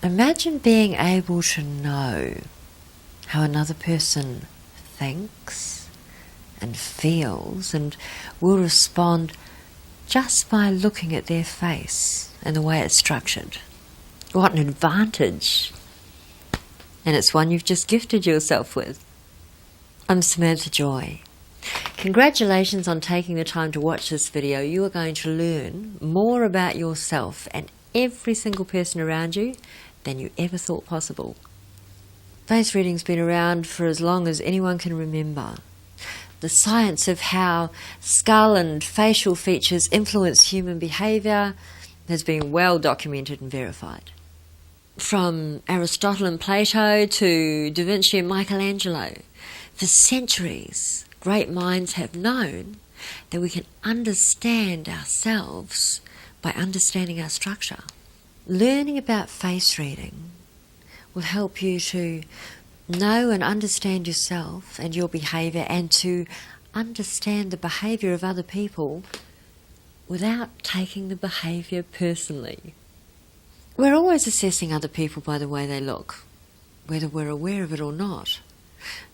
Imagine being able to know how another person thinks and feels and will respond just by looking at their face and the way it's structured. What an advantage! And it's one you've just gifted yourself with. I'm Samantha Joy. Congratulations on taking the time to watch this video. You are going to learn more about yourself and every single person around you than you ever thought possible. Face reading's been around for as long as anyone can remember. The science of how skull and facial features influence human behaviour has been well documented and verified. From Aristotle and Plato to Da Vinci and Michelangelo, for centuries, great minds have known that we can understand ourselves by understanding our structure. Learning about face reading will help you to know and understand yourself and your behaviour, and to understand the behaviour of other people without taking the behaviour personally. We're always assessing other people by the way they look, whether we're aware of it or not.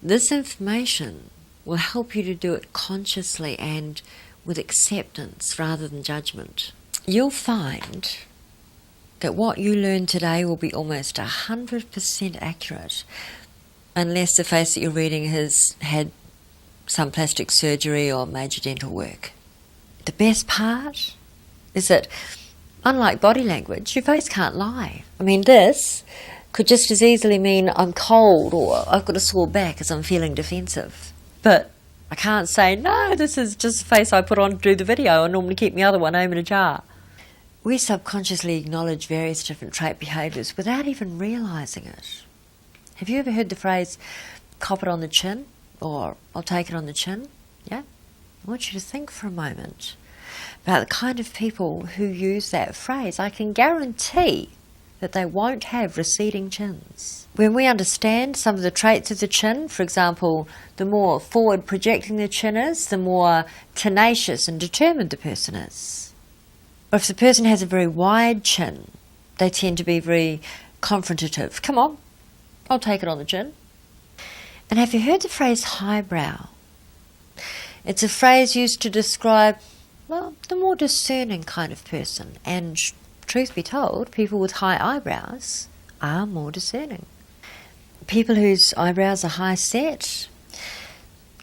This information will help you to do it consciously and with acceptance rather than judgment. You'll find that what you learn today will be almost 100% accurate, unless the face that you're reading has had some plastic surgery or major dental work. The best part is that, unlike body language, your face can't lie. I mean, this could just as easily mean I'm cold or I've got a sore back as I'm feeling defensive. But I can't say, no, this is just the face I put on to do the video. I normally keep my other one home in a jar. We subconsciously acknowledge various different trait behaviours without even realising it. Have you ever heard the phrase, cop it on the chin, or I'll take it on the chin? Yeah? I want you to think for a moment about the kind of people who use that phrase. I can guarantee that they won't have receding chins. When we understand some of the traits of the chin, for example, the more forward projecting the chin is, the more tenacious and determined the person is. Or if the person has a very wide chin, they tend to be very confrontative. Come on, I'll take it on the chin. And have you heard the phrase highbrow? It's a phrase used to describe, well, the more discerning kind of person. And truth be told, people with high eyebrows are more discerning. People whose eyebrows are high set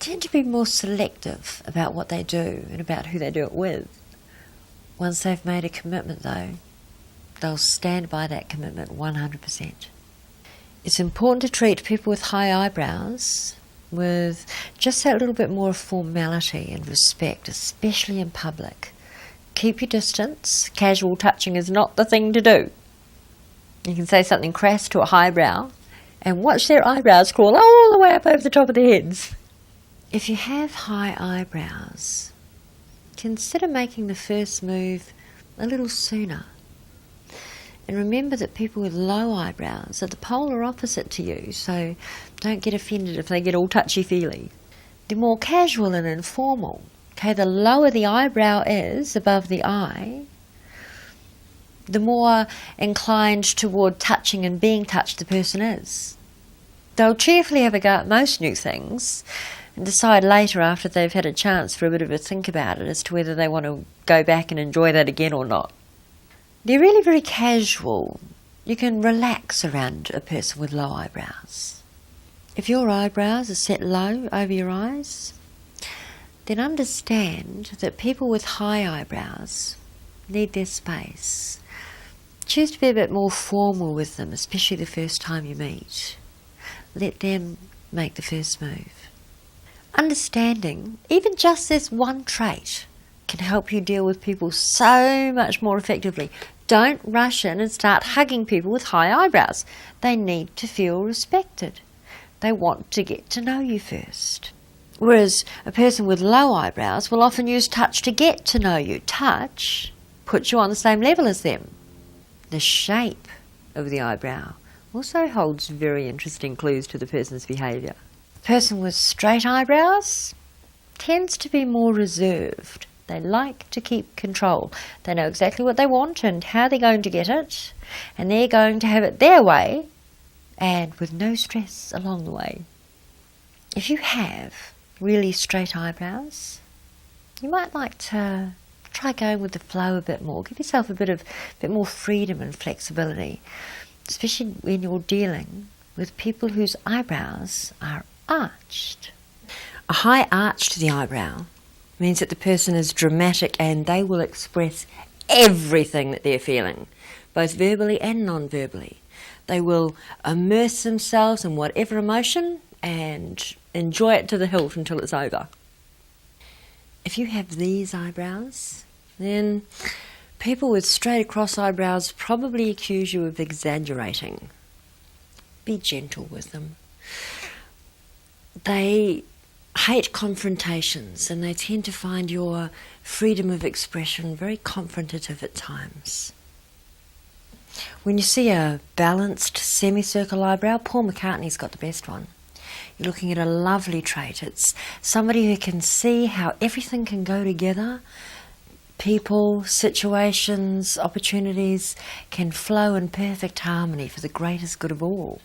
tend to be more selective about what they do and about who they do it with. Once they've made a commitment, though, they'll stand by that commitment 100%. It's important to treat people with high eyebrows with just that little bit more formality and respect, especially in public. Keep your distance. Casual touching is not the thing to do. You can say something crass to a highbrow and watch their eyebrows crawl all the way up over the top of their heads. If you have high eyebrows, consider making the first move a little sooner. And remember that people with low eyebrows are the polar opposite to you, so don't get offended if they get all touchy-feely. They're more casual and informal. Okay, the lower the eyebrow is above the eye, the more inclined toward touching and being touched the person is. They'll cheerfully have a go at most new things and decide later, after they've had a chance for a bit of a think about it, as to whether they want to go back and enjoy that again or not. They're really very casual. You can relax around a person with low eyebrows. If your eyebrows are set low over your eyes, then understand that people with high eyebrows need their space. Choose to be a bit more formal with them, especially the first time you meet. Let them make the first move. Understanding even just this one trait can help you deal with people so much more effectively. Don't rush in and start hugging people with high eyebrows. They need to feel respected. They want to get to know you first. Whereas a person with low eyebrows will often use touch to get to know you. Touch puts you on the same level as them. The shape of the eyebrow also holds very interesting clues to the person's behaviour. A person with straight eyebrows tends to be more reserved. They like to keep control. They know exactly what they want and how they're going to get it, and they're going to have it their way and with no stress along the way. If you have really straight eyebrows, you might like to try going with the flow a bit more. Give yourself a bit more freedom and flexibility, especially when you're dealing with people whose eyebrows are arched. A high arch to the eyebrow means that the person is dramatic and they will express everything that they're feeling, both verbally and non-verbally. They will immerse themselves in whatever emotion and enjoy it to the hilt until it's over. If you have these eyebrows, then people with straight across eyebrows probably accuse you of exaggerating. Be gentle with them. They hate confrontations and they tend to find your freedom of expression very confrontative at times. When you see a balanced semicircle eyebrow, Paul McCartney's got the best one. You're looking at a lovely trait. It's somebody who can see how everything can go together. People, situations, opportunities can flow in perfect harmony for the greatest good of all.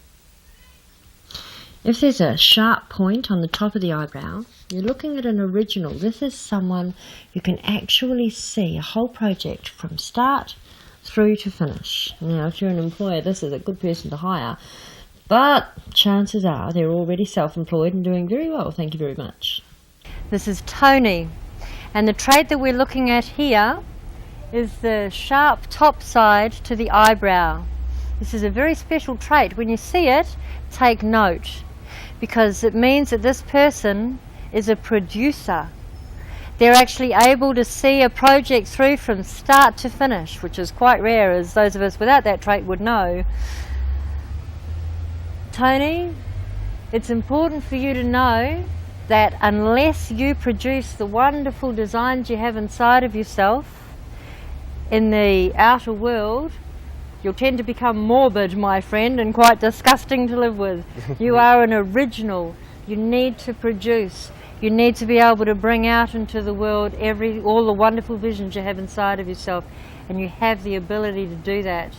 If there's a sharp point on the top of the eyebrow, you're looking at an original. This is someone who can actually see a whole project from start through to finish. Now, if you're an employer, this is a good person to hire, but chances are they're already self-employed and doing very well, thank you very much. This is Tony, and the trait that we're looking at here is the sharp top side to the eyebrow. This is a very special trait. When you see it, take note, because it means that this person is a producer. They're actually able to see a project through from start to finish, which is quite rare, as those of us without that trait would know. Tony, it's important for you to know that unless you produce the wonderful designs you have inside of yourself in the outer world, you'll tend to become morbid, my friend, and quite disgusting to live with. You are an original. You need to produce. You need to be able to bring out into the world all the wonderful visions you have inside of yourself, and you have the ability to do that.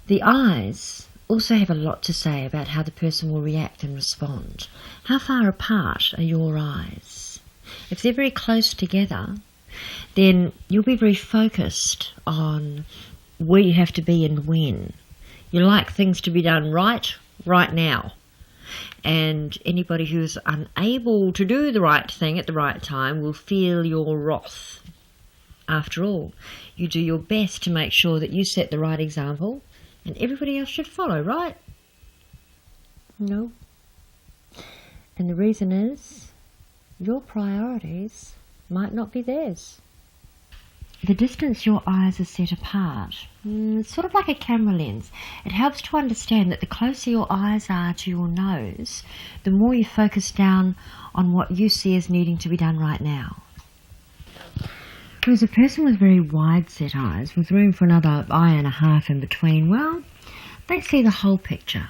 The eyes also have a lot to say about how the person will react and respond. How far apart are your eyes? If they're very close together, then you'll be very focused on where you have to be and when. You like things to be done right now. And anybody who's unable to do the right thing at the right time will feel your wrath. After all, you do your best to make sure that you set the right example and everybody else should follow, right? No. And the reason is, your priorities might not be theirs. The distance your eyes are set apart, it's sort of like a camera lens. It helps to understand that the closer your eyes are to your nose, the more you focus down on what you see as needing to be done right now. Whereas a person with very wide set eyes, with room for another eye and a half in between, well, they see the whole picture.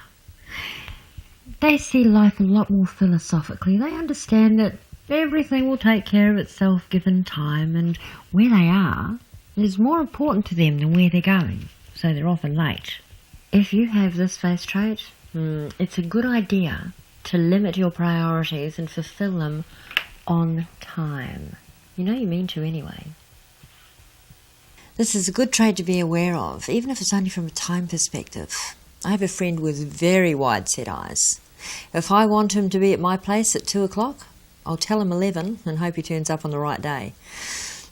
They see life a lot more philosophically. They understand that everything will take care of itself given time, and where they are is more important to them than where they're going, so they're often late. If you have this face trait, it's a good idea to limit your priorities and fulfill them on time. You know you mean to anyway. This is a good trait to be aware of, even if it's only from a time perspective. I have a friend with very wide set eyes. If I want him to be at my place at 2 o'clock, I'll tell him 11 and hope he turns up on the right day.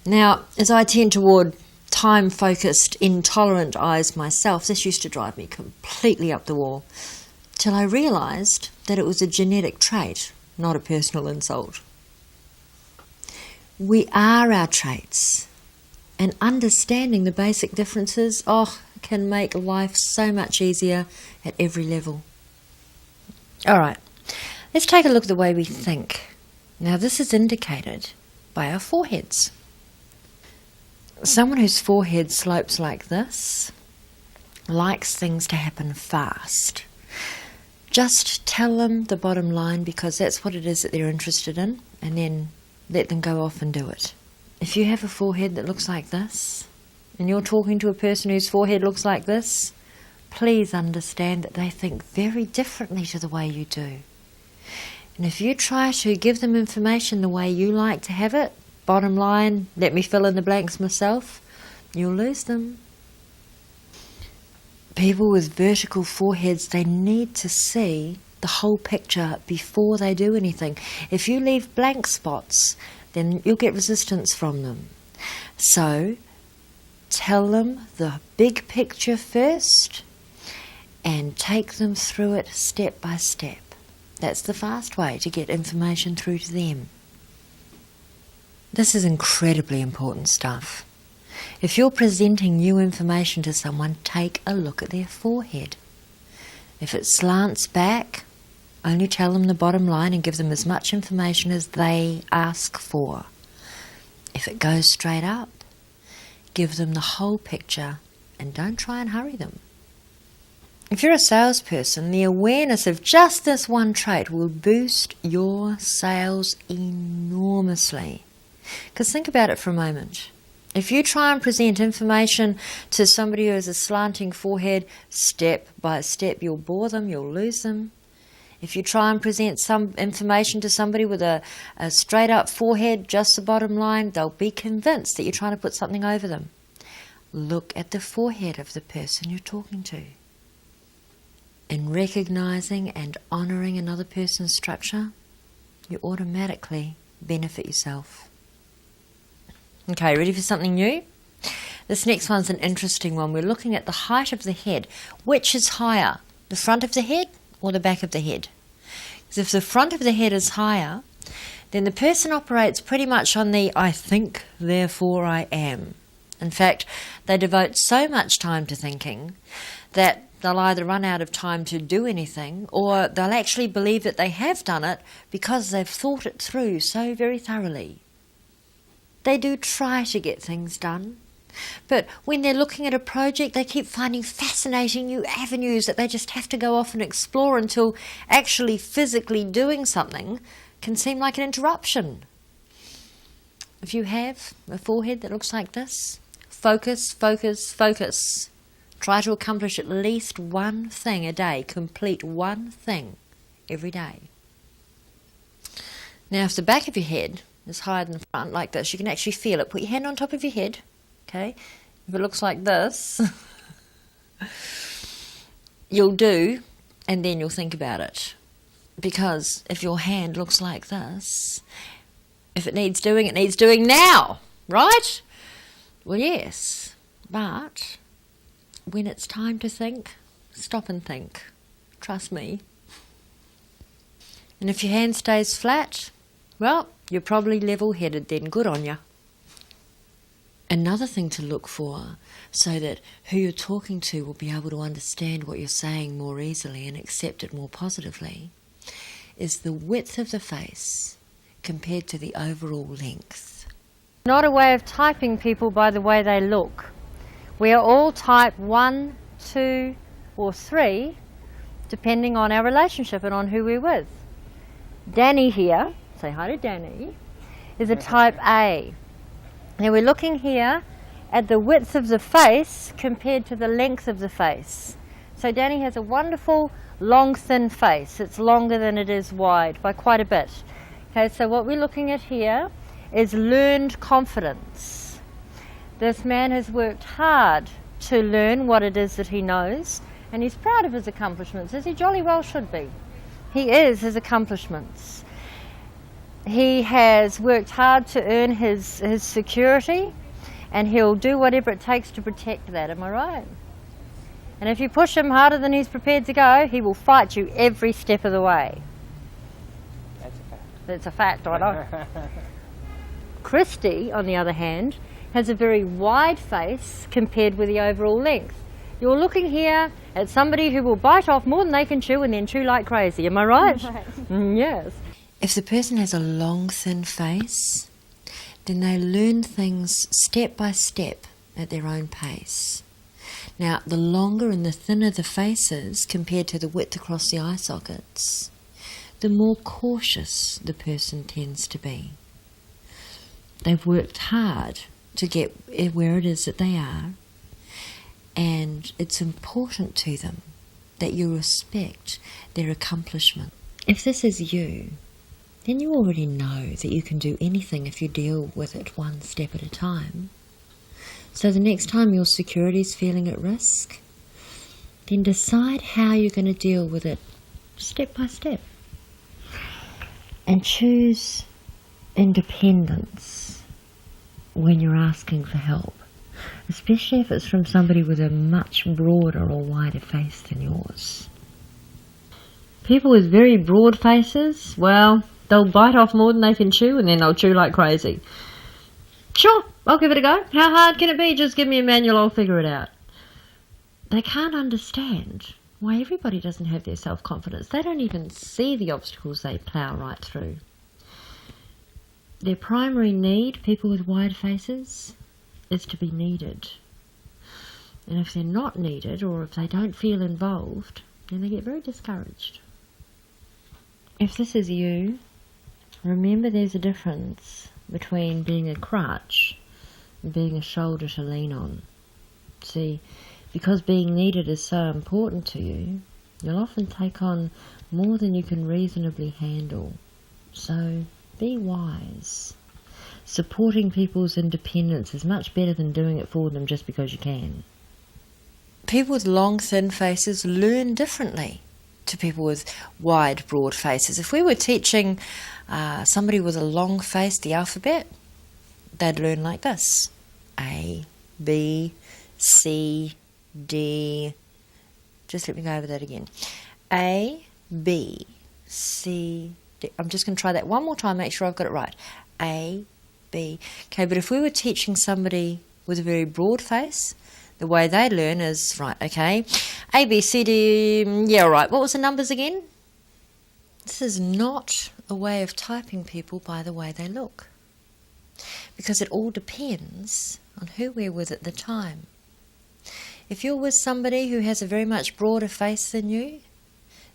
Now, as I tend toward time-focused, intolerant eyes myself, this used to drive me completely up the wall, till I realised that it was a genetic trait, not a personal insult. We are our traits, and understanding the basic differences, can make life so much easier at every level. All right, let's take a look at the way we think. Now, this is indicated by our foreheads. Someone whose forehead slopes like this likes things to happen fast. Just tell them the bottom line, because that's what it is that they're interested in, and then let them go off and do it. If you have a forehead that looks like this, and you're talking to a person whose forehead looks like this, please understand that they think very differently to the way you do. And if you try to give them information the way you like to have it, bottom line, let me fill in the blanks myself, you'll lose them. People with vertical foreheads, they need to see the whole picture before they do anything. If you leave blank spots, then you'll get resistance from them. So, tell them the big picture first and take them through it step by step. That's the fast way to get information through to them. This is incredibly important stuff. If you're presenting new information to someone, take a look at their forehead. If it slants back, only tell them the bottom line and give them as much information as they ask for. If it goes straight up, give them the whole picture and don't try and hurry them. If you're a salesperson, the awareness of just this one trait will boost your sales enormously. Because think about it for a moment. If you try and present information to somebody who has a slanting forehead, step by step, you'll bore them, you'll lose them. If you try and present some information to somebody with a straight up forehead, just the bottom line, they'll be convinced that you're trying to put something over them. Look at the forehead of the person you're talking to. In recognizing and honoring another person's structure, you automatically benefit yourself. Okay, ready for something new? This next one's an interesting one. We're looking at the height of the head. Which is higher, the front of the head or the back of the head? Because if the front of the head is higher, then the person operates pretty much on the I think, therefore I am. In fact, they devote so much time to thinking that they'll either run out of time to do anything, or they'll actually believe that they have done it because they've thought it through so very thoroughly. They do try to get things done, but when they're looking at a project, they keep finding fascinating new avenues that they just have to go off and explore until actually physically doing something can seem like an interruption. If you have a forehead that looks like this, focus, focus, focus. Try to accomplish at least one thing a day. Complete one thing every day. Now, if the back of your head is higher than the front, like this, you can actually feel it. Put your hand on top of your head, okay? If it looks like this, you'll do, and then you'll think about it. Because if your hand looks like this, if it needs doing now, right? Well, yes, but when it's time to think, stop and think. Trust me. And if your hand stays flat, well, you're probably level-headed then. Good on you. Another thing to look for, so that who you're talking to will be able to understand what you're saying more easily and accept it more positively, is the width of the face compared to the overall length. Not a way of typing people by the way they look. We are all type 1, 2 or 3 depending on our relationship and on who we're with. Danny here, say hi to Danny, is a type A. Now we're looking here at the width of the face compared to the length of the face. So Danny has a wonderful long thin face. It's longer than it is wide by quite a bit. Okay, so what we're looking at here is learned confidence. This man has worked hard to learn what it is that he knows, and he's proud of his accomplishments, as he jolly well should be. He is his accomplishments. He has worked hard to earn his security, and he'll do whatever it takes to protect that, am I right? And if you push him harder than he's prepared to go, he will fight you every step of the way. That's a fact. That's a fact, I know. Christy, on the other hand, has a very wide face compared with the overall length. You're looking here at somebody who will bite off more than they can chew and then chew like crazy, am I right? Yes. If the person has a long, thin face, then they learn things step by step at their own pace. Now, the longer and the thinner the face is compared to the width across the eye sockets, the more cautious the person tends to be. They've worked hard to get where it is that they are, and it's important to them that you respect their accomplishment. If this is you, then you already know that you can do anything if you deal with it one step at a time. So the next time your security is feeling at risk, then decide how you're going to deal with it step by step. And choose independence when you're asking for help, especially if it's from somebody with a much broader or wider face than yours. People with very broad faces, well, they'll bite off more than they can chew, and then they'll chew like crazy. Sure, I'll give it a go. How hard can it be? Just give me a manual, I'll figure it out. They can't understand why everybody doesn't have their self-confidence. They don't even see the obstacles they plough right through. Their primary need, people with wide faces, is to be needed. And if they're not needed, or if they don't feel involved, then they get very discouraged. If this is you, remember there's a difference between being a crutch and being a shoulder to lean on. See, because being needed is so important to you, you'll often take on more than you can reasonably handle. So be wise. Supporting people's independence is much better than doing it for them just because you can. People with long, thin faces learn differently to people with wide, broad faces. If we were teaching somebody with a long face the alphabet, they'd learn like this: A, B, C, D. Just let me go over that again. A, B, C, D. I'm just going to try that one more time, make sure I've got it right. A, B. Okay, but if we were teaching somebody with a very broad face, the way they learn is, right, okay, A, B, C, D, yeah, right. What was the numbers again? This is not a way of typing people by the way they look, because it all depends on who we're with at the time. If you're with somebody who has a very much broader face than you,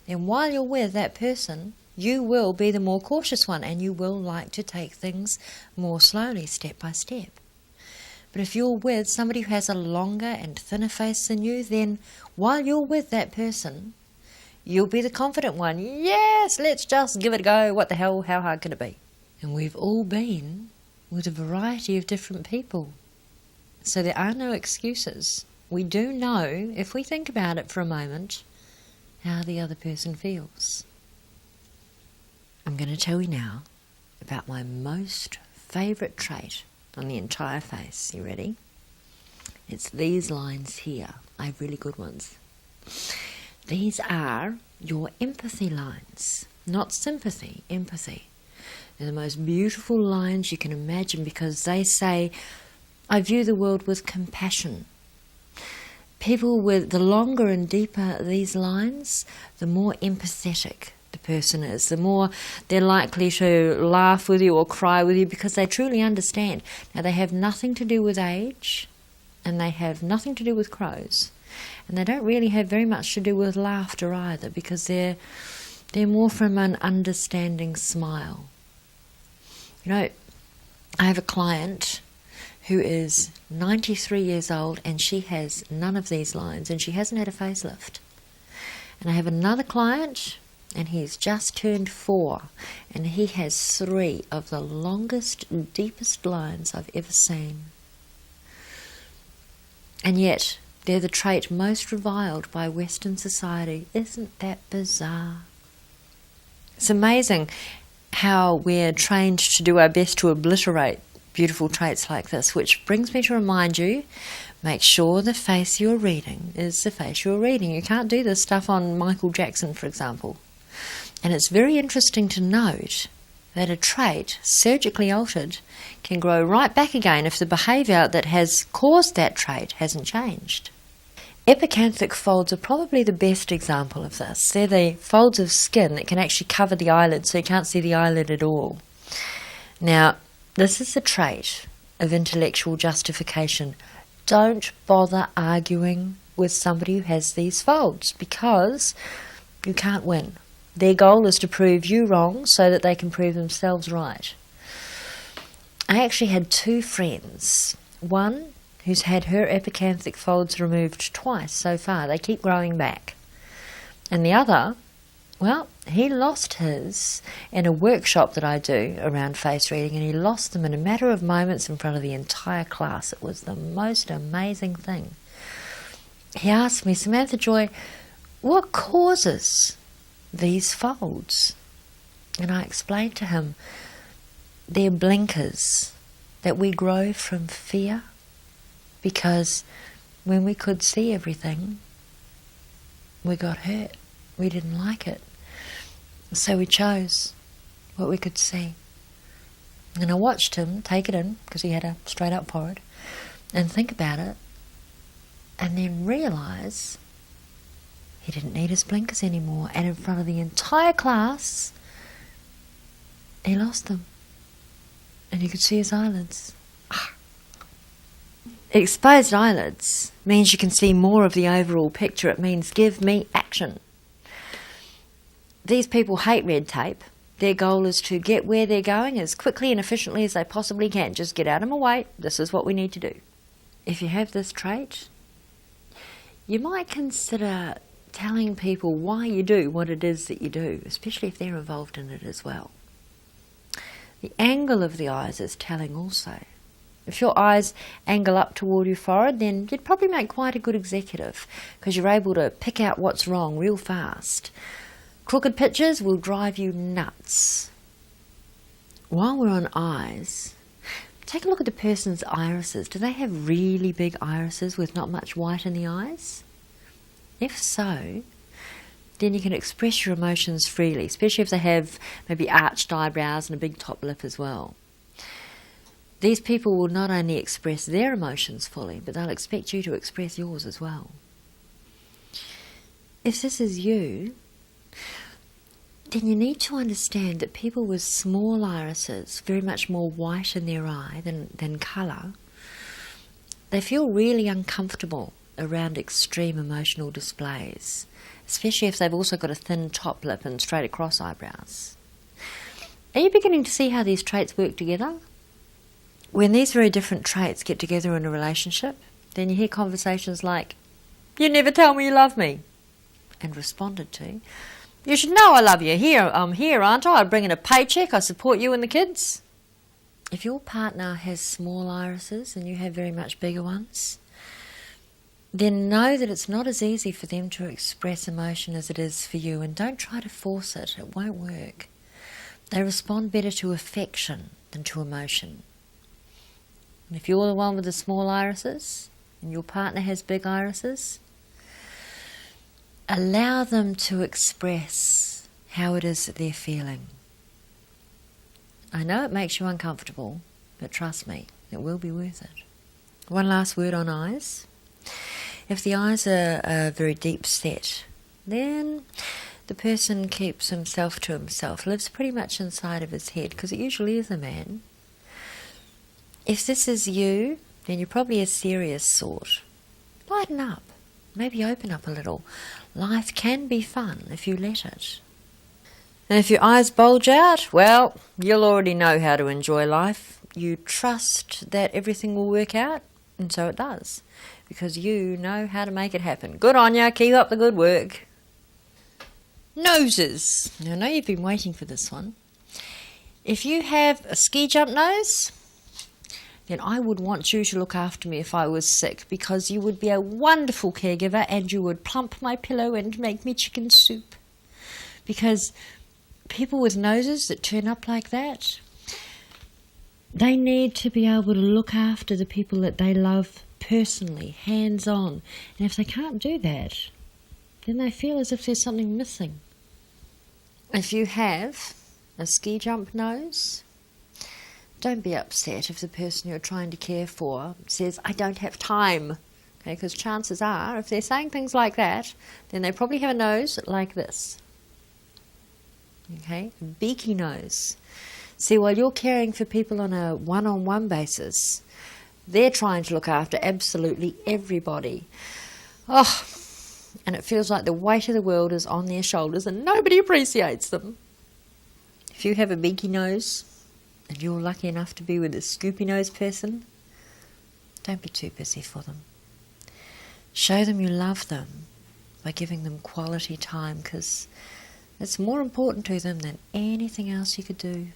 then while you're with that person, you will be the more cautious one, and you will like to take things more slowly, step by step. But if you're with somebody who has a longer and thinner face than you, then while you're with that person, you'll be the confident one. Yes, let's just give it a go. What the hell? How hard can it be? And we've all been with a variety of different people. So there are no excuses. We do know, if we think about it for a moment, how the other person feels. I'm going to tell you now about my most favourite trait on the entire face. You ready? It's these lines here. I have really good ones. These are your empathy lines, not sympathy, empathy. They're the most beautiful lines you can imagine, because they say, I view the world with compassion. People with the longer and deeper these lines, the more empathetic the person is, the more they're likely to laugh with you or cry with you, because they truly understand. Now, they have nothing to do with age, and they have nothing to do with crows, and they don't really have very much to do with laughter either, because they're more from an understanding smile. You know, I have a client who is 93 years old, and she has none of these lines, and she hasn't had a facelift. And I have another client, and he's just turned 4, and he has 3 of the longest, deepest lines I've ever seen. And yet, they're the trait most reviled by Western society. Isn't that bizarre? It's amazing how we're trained to do our best to obliterate beautiful traits like this, which brings me to remind you, make sure the face you're reading is the face you're reading. You can't do this stuff on Michael Jackson, for example. And it's very interesting to note that a trait, surgically altered, can grow right back again if the behaviour that has caused that trait hasn't changed. Epicanthic folds are probably the best example of this. They're the folds of skin that can actually cover the eyelid, so you can't see the eyelid at all. Now, this is the trait of intellectual justification. Don't bother arguing with somebody who has these folds, because you can't win. Their goal is to prove you wrong so that they can prove themselves right. I actually had two friends. One who's had her epicanthic folds removed twice so far. They keep growing back. And the other, well, he lost his in a workshop that I do around face reading, and he lost them in a matter of moments in front of the entire class. It was the most amazing thing. He asked me, Samantha Joy, what causes these folds? And I explained to him, they're blinkers that we grow from fear, because when we could see everything, we got hurt. We didn't like it. So we chose what we could see. And I watched him take it in, because he had a straight up forehead, and think about it, and then realise he didn't need his blinkers anymore. And in front of the entire class, he lost them. And you could see his eyelids. Exposed eyelids means you can see more of the overall picture. It means give me action. These people hate red tape. Their goal is to get where they're going as quickly and efficiently as they possibly can. Just get out of my way. This is what we need to do. If you have this trait, you might consider telling people why you do what it is that you do, especially if they're involved in it as well. The angle of the eyes is telling also. If your eyes angle up toward your forehead, then you'd probably make quite a good executive, because you're able to pick out what's wrong real fast. Crooked pictures will drive you nuts. While we're on eyes, take a look at the person's irises. Do they have really big irises with not much white in the eyes? If so, then you can express your emotions freely, especially if they have maybe arched eyebrows and a big top lip as well. These people will not only express their emotions fully, but they'll expect you to express yours as well. If this is you, then you need to understand that people with small irises, very much more white in their eye than colour, they feel really uncomfortable around extreme emotional displays, especially if they've also got a thin top lip and straight across eyebrows. Are you beginning to see how these traits work together? When these very different traits get together in a relationship, then you hear conversations like, "You never tell me you love me," and responded to, "You should know I love you. I'm here, aren't I? I bring in a paycheck, I support you and the kids." If your partner has small irises and you have very much bigger ones, then know that it's not as easy for them to express emotion as it is for you, and don't try to force it. It won't work. They respond better to affection than to emotion. And if you're the one with the small irises and your partner has big irises, allow them to express how it is that they're feeling. I know it makes you uncomfortable, but trust me, it will be worth it. One last word on eyes. If the eyes are very deep set, then the person keeps himself to himself, lives pretty much inside of his head, because it usually is a man. If this is you, then you're probably a serious sort. Lighten up. Maybe open up a little. Life can be fun if you let it. And if your eyes bulge out, well, you'll already know how to enjoy life. You trust that everything will work out, and so it does, because you know how to make it happen. Good on ya, keep up the good work. Noses. Now, I know you've been waiting for this one. If you have a ski jump nose, then I would want you to look after me if I was sick, because you would be a wonderful caregiver and you would plump my pillow and make me chicken soup. Because people with noses that turn up like that, they need to be able to look after the people that they love personally, hands-on. And if they can't do that, then they feel as if there's something missing. If you have a ski jump nose, don't be upset if the person you're trying to care for says, "I don't have time." Okay, because chances are, if they're saying things like that, then they probably have a nose like this. Okay, a beaky nose. See, while you're caring for people on a one-on-one basis, they're trying to look after absolutely everybody. Oh, and it feels like the weight of the world is on their shoulders and nobody appreciates them. If you have a beaky nose, and you're lucky enough to be with a scoopy nose person, don't be too busy for them. Show them you love them by giving them quality time, because it's more important to them than anything else you could do.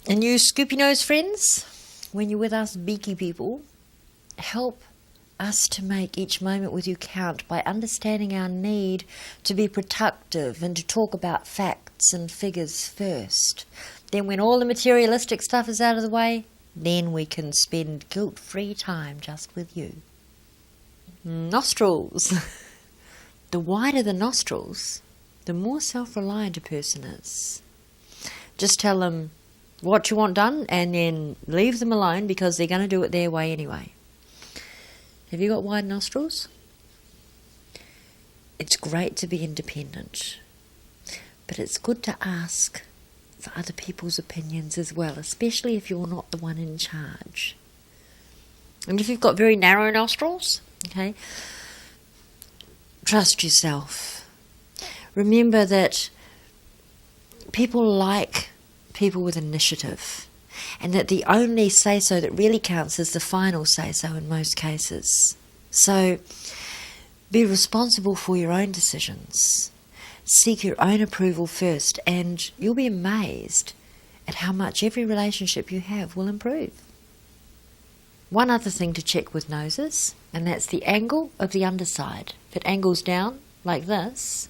And you scoopy nose friends, when you're with us beaky people, help us to make each moment with you count by understanding our need to be productive and to talk about facts and figures first. Then when all the materialistic stuff is out of the way, then we can spend guilt-free time just with you. Nostrils. The wider the nostrils, the more self-reliant a person is. Just tell them what you want done and then leave them alone, because they're going to do it their way anyway. Have you got wide nostrils? It's great to be independent, but it's good to ask for other people's opinions as well, especially if you're not the one in charge. And if you've got very narrow nostrils, okay, trust yourself. Remember that people like people with initiative, and that the only say-so that really counts is the final say-so in most cases. So be responsible for your own decisions. Seek your own approval first, and you'll be amazed at how much every relationship you have will improve. One other thing to check with noses, and that's the angle of the underside. If it angles down like this,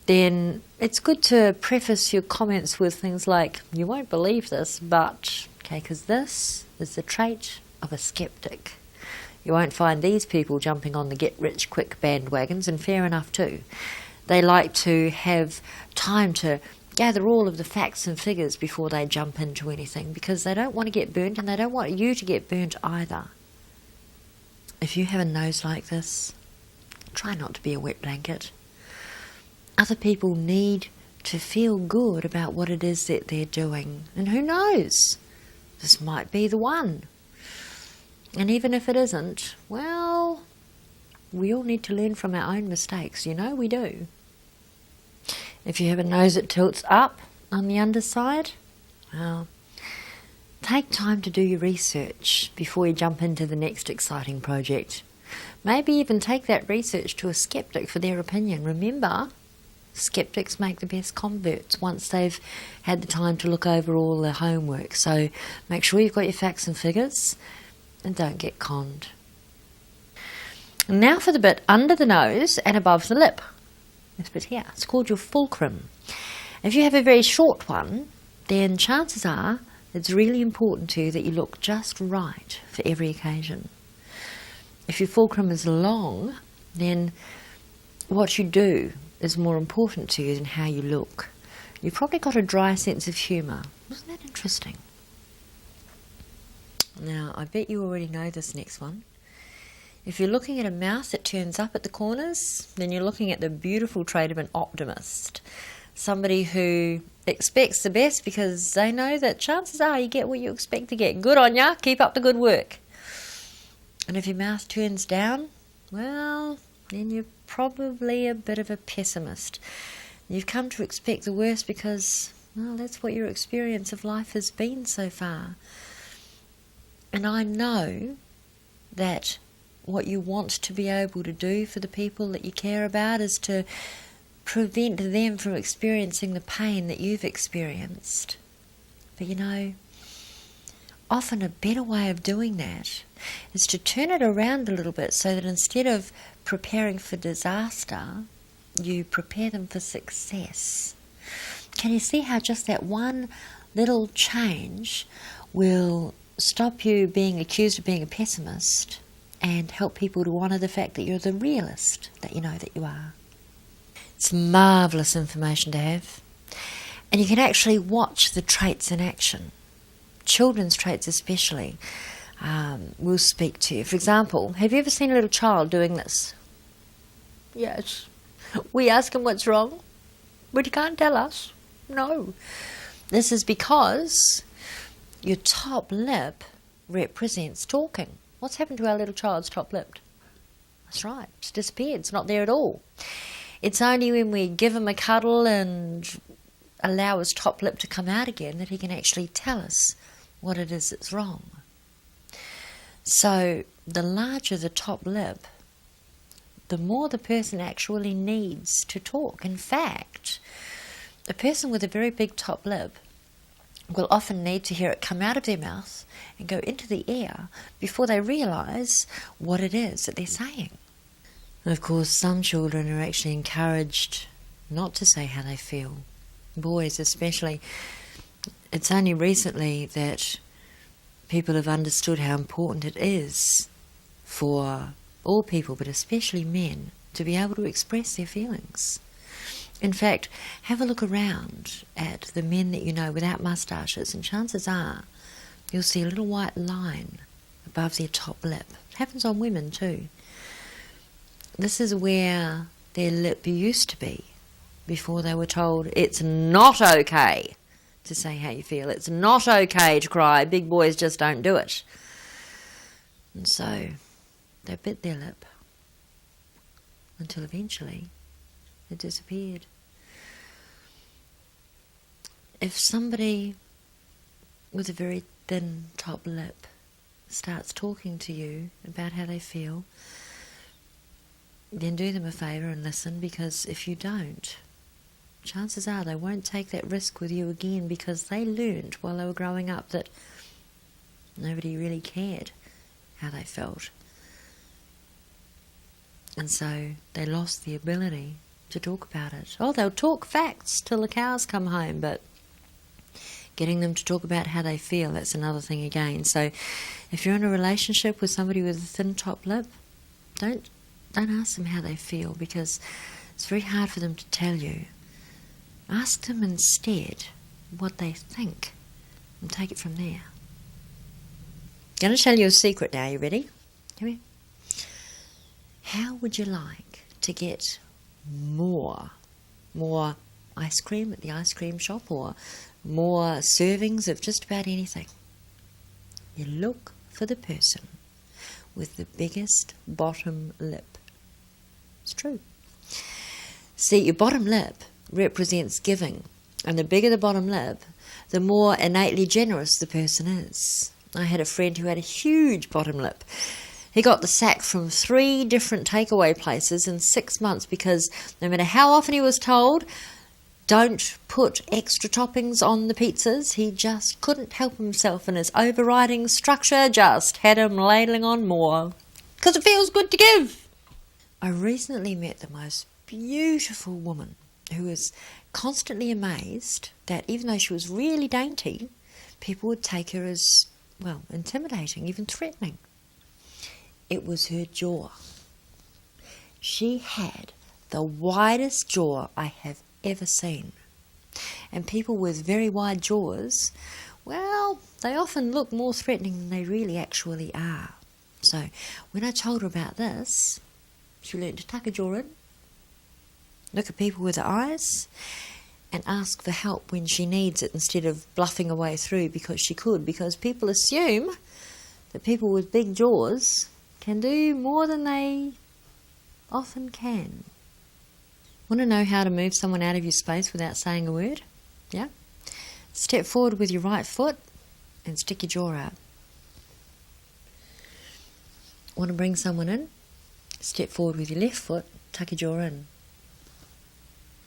then it's good to preface your comments with things like, you won't believe this, but, okay, because this is the trait of a skeptic. You won't find these people jumping on the get-rich-quick bandwagons, and fair enough too. They like to have time to gather all of the facts and figures before they jump into anything, because they don't want to get burnt, and they don't want you to get burnt either. If you have a nose like this, try not to be a wet blanket. Other people need to feel good about what it is that they're doing. And who knows? This might be the one. And even if it isn't, well, we all need to learn from our own mistakes. You know, we do. If you have a nose that tilts up on the underside, well, take time to do your research before you jump into the next exciting project. Maybe even take that research to a skeptic for their opinion. Remember, skeptics make the best converts once they've had the time to look over all their homework. So make sure you've got your facts and figures, and don't get conned. And now for the bit under the nose and above the lip. This bit here, it's called your fulcrum. If you have a very short one, then chances are it's really important to you that you look just right for every occasion. If your fulcrum is long, then what you do is more important to you than how you look. You've probably got a dry sense of humour. Isn't that interesting? Now, I bet you already know this next one. If you're looking at a mouth that turns up at the corners, then you're looking at the beautiful trait of an optimist. Somebody who expects the best because they know that chances are you get what you expect to get. Good on ya, keep up the good work. And if your mouth turns down, well, then you're probably a bit of a pessimist. You've come to expect the worst because, well, that's what your experience of life has been so far. And I know that what you want to be able to do for the people that you care about is to prevent them from experiencing the pain that you've experienced. But you know, often a better way of doing that is to turn it around a little bit so that instead of preparing for disaster, you prepare them for success. Can you see how just that one little change will stop you being accused of being a pessimist and help people to honour the fact that you're the realist that you know that you are? It's marvellous information to have. And you can actually watch the traits in action. Children's traits especially will speak to you. For example, have you ever seen a little child doing this? Yes. We ask him what's wrong, but he can't tell us. No. This is because your top lip represents talking. What's happened to our little child's top lip? That's right, it's disappeared. It's not there at all. It's only when we give him a cuddle and allow his top lip to come out again that he can actually tell us what it is that's wrong. So the larger the top lip, the more the person actually needs to talk. In fact, a person with a very big top lip will often need to hear it come out of their mouth and go into the air before they realise what it is that they're saying. And of course, some children are actually encouraged not to say how they feel. Boys especially. It's only recently that people have understood how important it is for all people, but especially men, to be able to express their feelings. In fact, have a look around at the men that you know without moustaches, and chances are you'll see a little white line above their top lip. It happens on women too. This is where their lip used to be before they were told it's not okay to say how you feel. It's not okay to cry. Big boys just don't do it. And so they bit their lip until eventually it disappeared. If somebody with a very thin top lip starts talking to you about how they feel, then do them a favour and listen, because if you don't, chances are they won't take that risk with you again, because they learned while they were growing up that nobody really cared how they felt. And so they lost the ability to talk about it. Oh, they'll talk facts till the cows come home, but getting them to talk about how they feel, that's another thing again. So if you're in a relationship with somebody with a thin top lip, don't ask them how they feel, because it's very hard for them to tell you. Ask them instead what they think and take it from there. I'm going to tell you a secret now. You ready? Come here. How would you like to get more ice cream at the ice cream shop, or more servings of just about anything? You look for the person with the biggest bottom lip. It's true. See, your bottom lip represents giving, and the bigger the bottom lip, the more innately generous the person is. I had a friend who had a huge bottom lip. He got the sack from 3 different takeaway places in 6 months, because no matter how often he was told, don't put extra toppings on the pizzas, he just couldn't help himself, and his overriding structure just had him ladling on more. Because it feels good to give. I recently met the most beautiful woman who was constantly amazed that even though she was really dainty, people would take her as, well, intimidating, even threatening. It was her jaw. She had the widest jaw I have ever seen. And people with very wide jaws, well, they often look more threatening than they really actually are. So when I told her about this, she learned to tuck her jaw in, look at people with her eyes, and ask for help when she needs it, instead of bluffing her way through because she could, because people assume that people with big jaws can do more than they often can. Want to know how to move someone out of your space without saying a word? Yeah? Step forward with your right foot and stick your jaw out. Want to bring someone in? Step forward with your left foot, tuck your jaw in.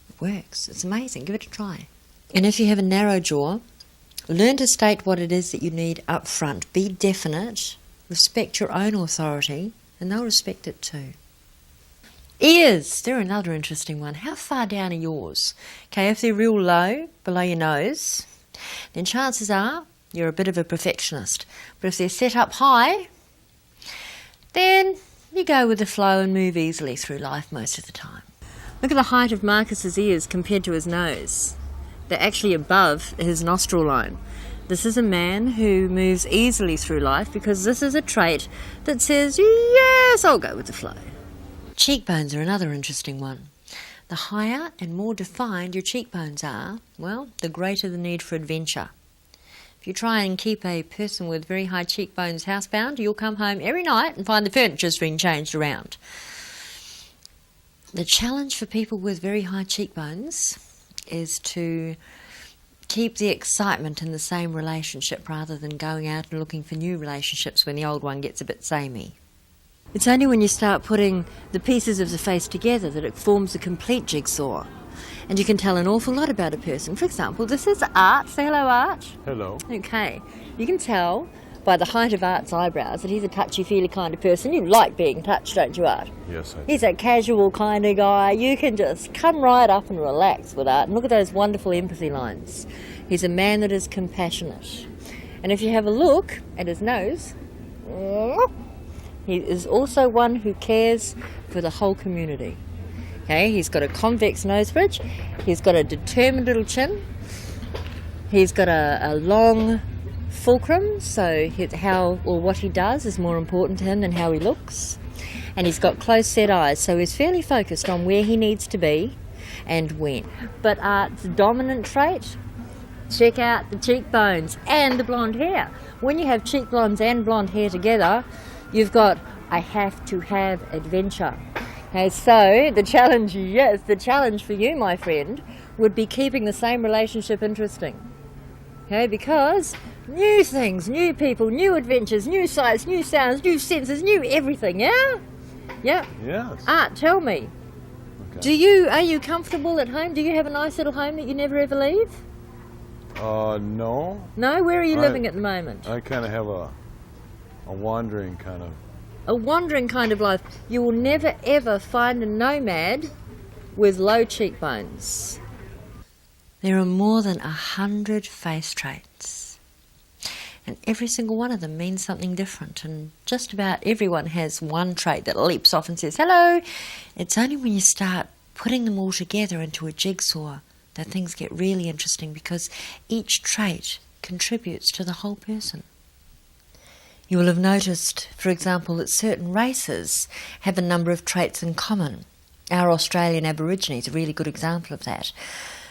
It works. It's amazing. Give it a try. And if you have a narrow jaw, learn to state what it is that you need up front. Be definite. Respect your own authority, and they'll respect it too. Ears. They're another interesting one. How far down are yours? Okay, if they're real low, below your nose, then chances are you're a bit of a perfectionist. But if they're set up high, then you go with the flow and move easily through life most of the time. Look at the height of Marcus's ears compared to his nose. They're actually above his nostril line. This is a man who moves easily through life, because this is a trait that says, yes, I'll go with the flow. Cheekbones are another interesting one. The higher and more defined your cheekbones are, well, the greater the need for adventure. If you try and keep a person with very high cheekbones housebound, you'll come home every night and find the furniture's been changed around. The challenge for people with very high cheekbones is to keep the excitement in the same relationship rather than going out and looking for new relationships when the old one gets a bit samey. It's only when you start putting the pieces of the face together that it forms a complete jigsaw. And you can tell an awful lot about a person. For example, this is Art. Say hello, Art. Hello. Okay. You can tell by the height of Art's eyebrows that he's a touchy-feely kind of person. You like being touched, don't you, Art? Yes, I do. He's a casual kind of guy. You can just come right up and relax with Art. And look at those wonderful empathy lines. He's a man that is compassionate. And if you have a look at his nose, he is also one who cares for the whole community. Okay, he's got a convex nose bridge, he's got a determined little chin, he's got a long fulcrum, so what he does is more important to him than how he looks. And he's got close set eyes, so he's fairly focused on where he needs to be and when. But Art's dominant trait, check out the cheekbones and the blonde hair. When you have cheek blondes and blonde hair together, you've got I have to have adventure. Okay, so the challenge for you, my friend, would be keeping the same relationship interesting. Okay, because new things, new people, new adventures, new sights, new sounds, new senses, new everything, yeah? Yeah? Yes. Art, tell me, Okay. are you comfortable at home? Do you have a nice little home that you never ever leave? No. No? Where are you living at the moment? I kind of have a wandering kind of. A wandering kind of life. You will never ever find a nomad with low cheekbones. There are more than 100 face traits, and every single one of them means something different, and just about everyone has one trait that leaps off and says, hello. It's only when you start putting them all together into a jigsaw that things get really interesting, because each trait contributes to the whole person. You will have noticed, for example, that certain races have a number of traits in common. Our Australian Aborigines are a really good example of that.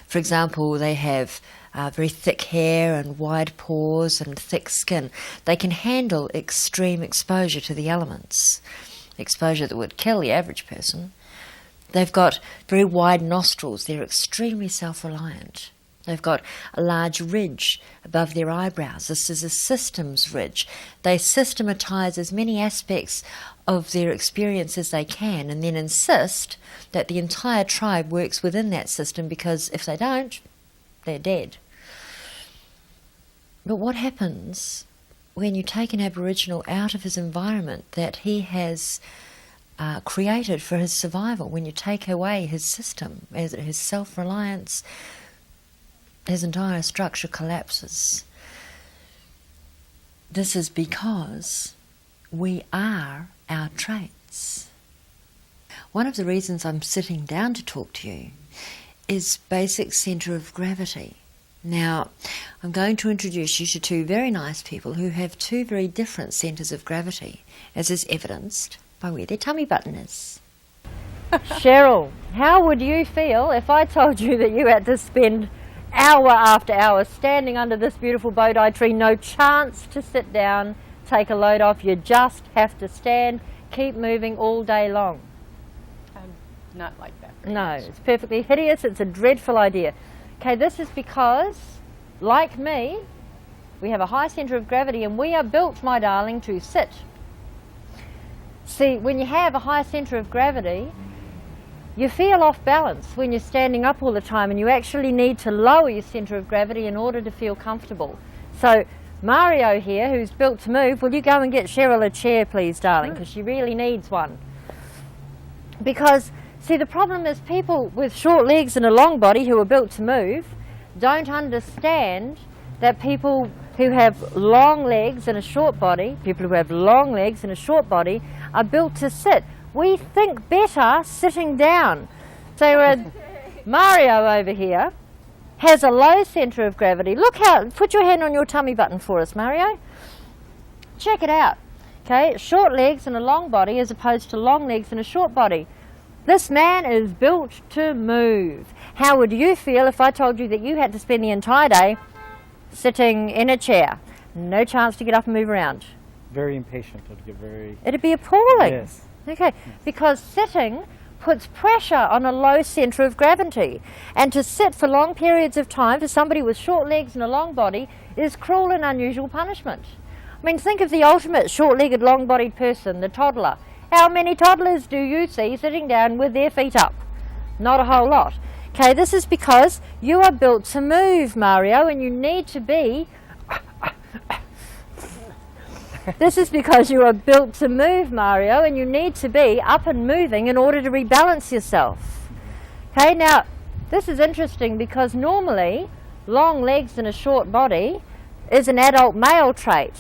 For example, they have very thick hair and wide pores and thick skin. They can handle extreme exposure to the elements, exposure that would kill the average person. They've got very wide nostrils. They're extremely self-reliant. They've got a large ridge above their eyebrows. This is a systems ridge. They systematise as many aspects of their experience as they can, and then insist that the entire tribe works within that system, because if they don't, they're dead. But what happens when you take an Aboriginal out of his environment that he has created for his survival? When you take away his system, his self-reliance, his entire structure collapses. This is because we are our traits. One of the reasons I'm sitting down to talk to you is basic centre of gravity. Now, I'm going to introduce you to two very nice people who have two very different centres of gravity, as is evidenced by where their tummy button is. Cheryl, how would you feel if I told you that you had to spend hour after hour standing under this beautiful Bodhi tree, no chance to sit down, take a load off, you just have to stand, keep moving all day long? I'm not like that. No, it's perfectly hideous, it's a dreadful idea. Okay, this is because, like me, we have a high centre of gravity and we are built, my darling, to sit. See, when you have a high centre of gravity, you feel off balance when you're standing up all the time, and you actually need to lower your centre of gravity in order to feel comfortable. So Mario here, who's built to move, will you go and get Cheryl a chair, please, darling, because she really needs one. Because, see, the problem is people with short legs and a long body who are built to move don't understand that people who have long legs and a short body, are built to sit. We think better sitting down. So Mario over here has a low centre of gravity. Look how, put your hand on your tummy button for us, Mario. Check it out. Okay, short legs and a long body as opposed to long legs and a short body. This man is built to move. How would you feel if I told you that you had to spend the entire day sitting in a chair? No chance to get up and move around. Very impatient. It'd be appalling. It'd be appalling. Yes. Okay, because sitting puts pressure on a low centre of gravity. And to sit for long periods of time for somebody with short legs and a long body is cruel and unusual punishment. I mean, think of the ultimate short-legged, long-bodied person, the toddler. How many toddlers do you see sitting down with their feet up? Not a whole lot. Okay, this is because you are built to move, Mario, and you need to be... This is because you are built to move, Mario, and you need to be up and moving in order to rebalance yourself. Okay, now, this is interesting because normally long legs and a short body is an adult male trait,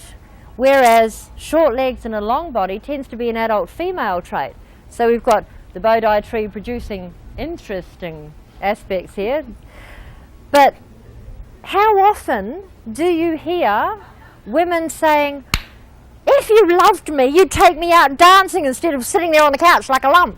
whereas short legs and a long body tends to be an adult female trait. So we've got the Bodhi tree producing interesting aspects here. But how often do you hear women saying, if you loved me, you'd take me out dancing instead of sitting there on the couch like a lump?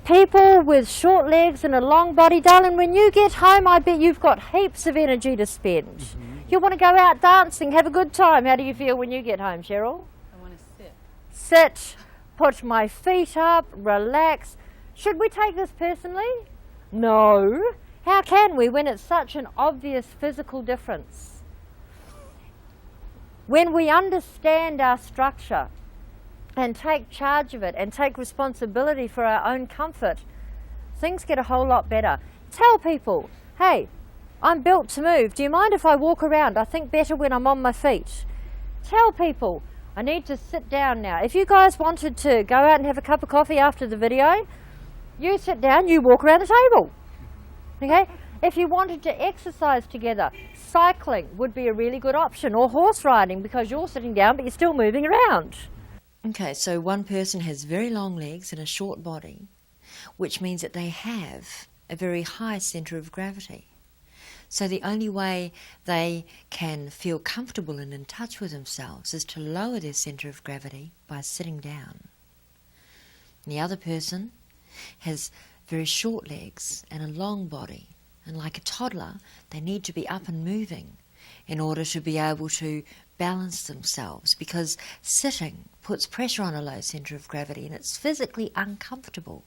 People with short legs and a long body, darling, when you get home, I bet you've got heaps of energy to spend. You want to go out dancing, have a good time. How do you feel when you get home, Cheryl? I want to sit. Sit, put my feet up, relax. Should we take this personally? No. How can we when it's such an obvious physical difference? When we understand our structure and take charge of it and take responsibility for our own comfort, things get a whole lot better. Tell people, hey, I'm built to move. Do you mind if I walk around? I think better when I'm on my feet. Tell people, I need to sit down now. If you guys wanted to go out and have a cup of coffee after the video, you sit down, you walk around the table. Okay? If you wanted to exercise together, cycling would be a really good option, or horse riding, because you're sitting down but you're still moving around. Okay, so one person has very long legs and a short body, which means that they have a very high centre of gravity. So the only way they can feel comfortable and in touch with themselves is to lower their centre of gravity by sitting down. And the other person has very short legs and a long body, and like a toddler, they need to be up and moving in order to be able to balance themselves, because sitting puts pressure on a low centre of gravity, and it's physically uncomfortable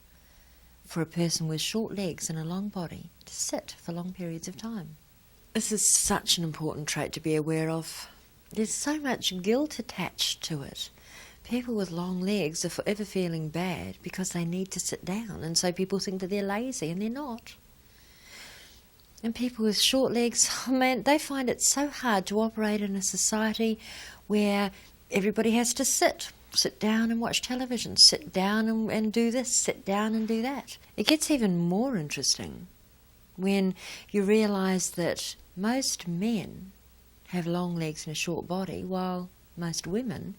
for a person with short legs and a long body to sit for long periods of time. This is such an important trait to be aware of. There's so much guilt attached to it. People with long legs are forever feeling bad because they need to sit down, and so people think that they're lazy, and they're not. And people with short legs, oh man, they find it so hard to operate in a society where everybody has to sit down and watch television, sit down and do this, sit down and do that. It gets even more interesting when you realise that most men have long legs and a short body, while most women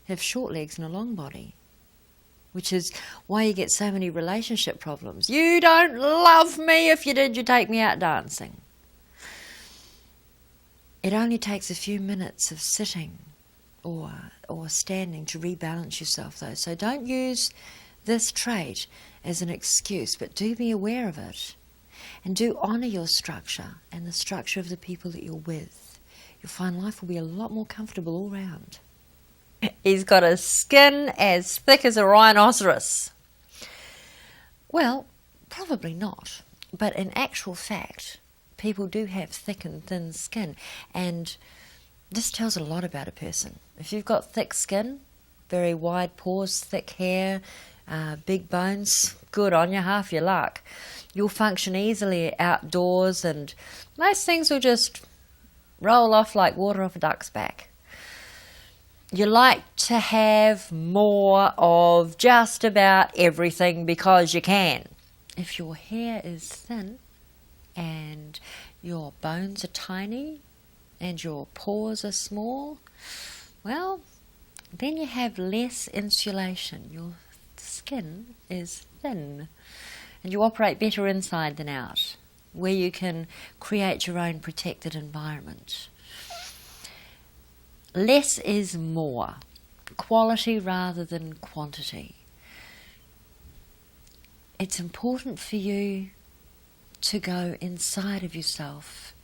have short legs and a long body, which is why you get so many relationship problems. You don't love me. If you did, you'd take me out dancing. It only takes a few minutes of sitting or standing to rebalance yourself, though. So don't use this trait as an excuse, but do be aware of it. And do honour your structure and the structure of the people that you're with. You'll find life will be a lot more comfortable all round. He's got a skin as thick as a rhinoceros. Well, probably not. But in actual fact, people do have thick and thin skin. And this tells a lot about a person. If you've got thick skin, very wide pores, thick hair, big bones, good on you, half your luck. You'll function easily outdoors, and most things will just roll off like water off a duck's back. You like to have more of just about everything because you can. If your hair is thin and your bones are tiny and your pores are small, well, then you have less insulation. Your skin is thin and you operate better inside than out, where you can create your own protected environment. Less is more, quality rather than quantity. It's important for you to go inside of yourself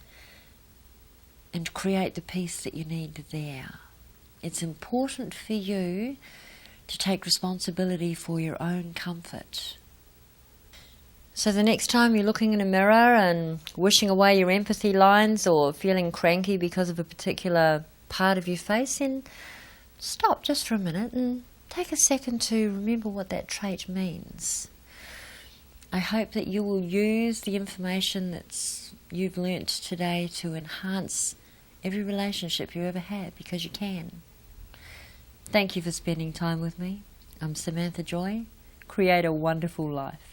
and create the peace that you need there. It's important for you to take responsibility for your own comfort. So the next time you're looking in a mirror and wishing away your empathy lines or feeling cranky because of a particular part of your face, then stop just for a minute and take a second to remember what that trait means. I hope that you will use the information that you've learnt today to enhance every relationship you ever had, because you can. Thank you for spending time with me. I'm Samantha Joy. Create a wonderful life.